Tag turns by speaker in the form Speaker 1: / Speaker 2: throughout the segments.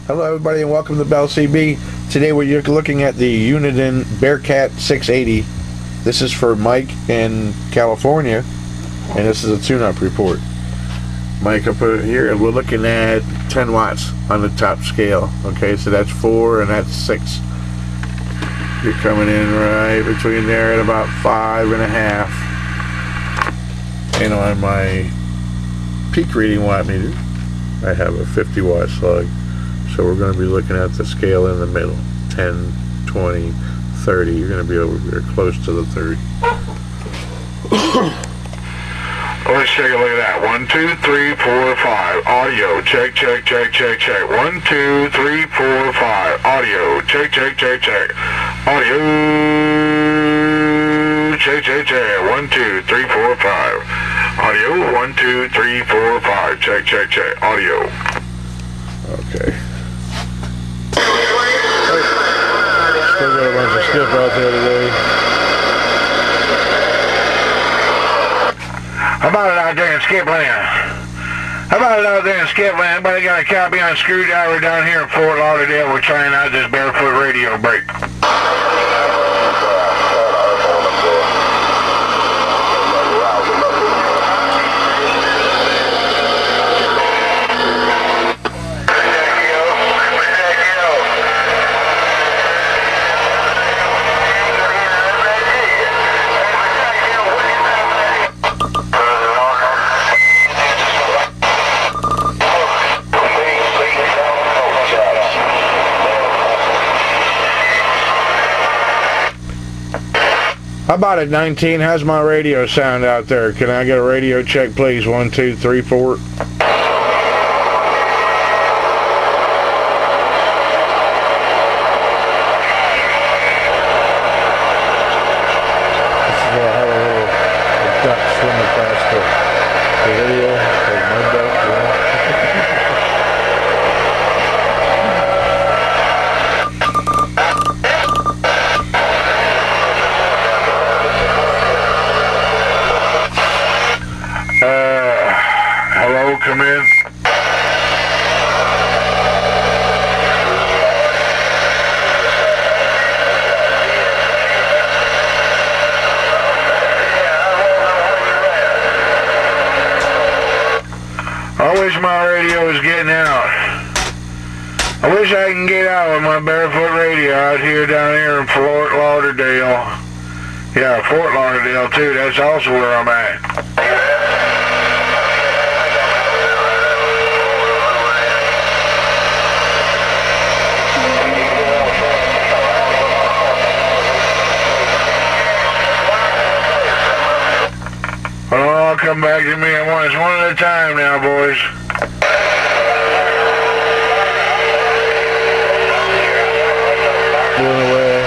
Speaker 1: Hello everybody and welcome to Bell CB. Today we're looking at the Uniden Bearcat 680. This is for Mike in California, and this is a tune-up report. Mike, up here we're looking at 10 watts on the top scale. Okay, so that's 4 and that's 6. You're coming in right between there at about 5.5. And on my peak reading watt meter, I have a 50 watt slug. So we're going to be looking at the scale in the middle, 10, 20, 30. You're going to be over here close to the 30.
Speaker 2: Let's take a look at that. 1, 2, 3, 4, 5. Audio. Check, check, check, check, check. 1, 2, 3, 4, 5. Audio. Check, check, check, check. Audio. Check, check, check. 1, 2, 3, 4, 5. Audio. 1, 2, 3, 4, 5. Check, check, check. Audio.
Speaker 1: Okay. Still got a bunch of skip out there today.
Speaker 2: How about it out there in Skipland? How about it out there in Skipland? Anybody got a copy on Screwdriver down here in Fort Lauderdale? We're trying out this barefoot radio break.
Speaker 1: How about at 19? How's my radio sound out there? Can I get a radio check, please? 1, 2, 3, 4.
Speaker 2: Hello, come in. I wish my radio was getting out. I wish I can get out with my barefoot radio out here down here in Fort Lauderdale. Yeah, Fort Lauderdale too. That's also where I'm at. Oh, come back to me at once. One at a time now, boys.
Speaker 1: Going away.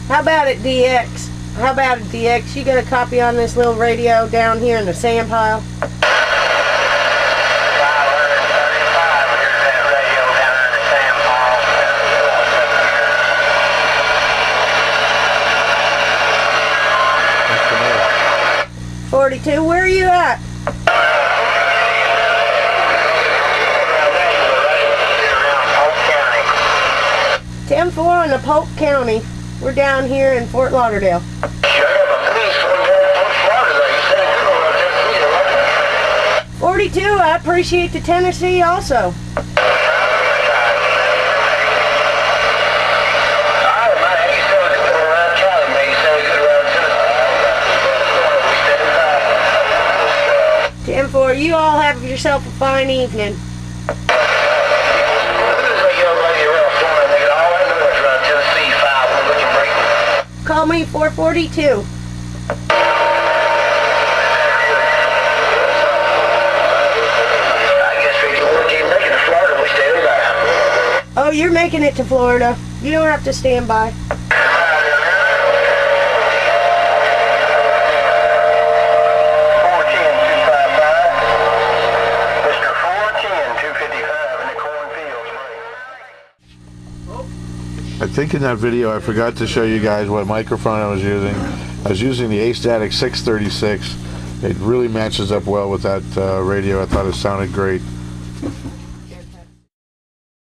Speaker 3: How about it, DX? How about it, DX? You got a copy on this little radio down here in the sand pile?
Speaker 1: What's the name?
Speaker 3: 42, where are you at? Polk County. 10-4 in the Polk County. We're down here in Fort Lauderdale. 42, I appreciate the Tennessee also. You all have yourself a fine evening. Call me 442. Oh, you're making it to Florida. You don't have to stand by.
Speaker 1: I think in that video I forgot to show you guys what microphone I was using. I was using the A-Static 636. It really matches up well with that radio. I thought it sounded great.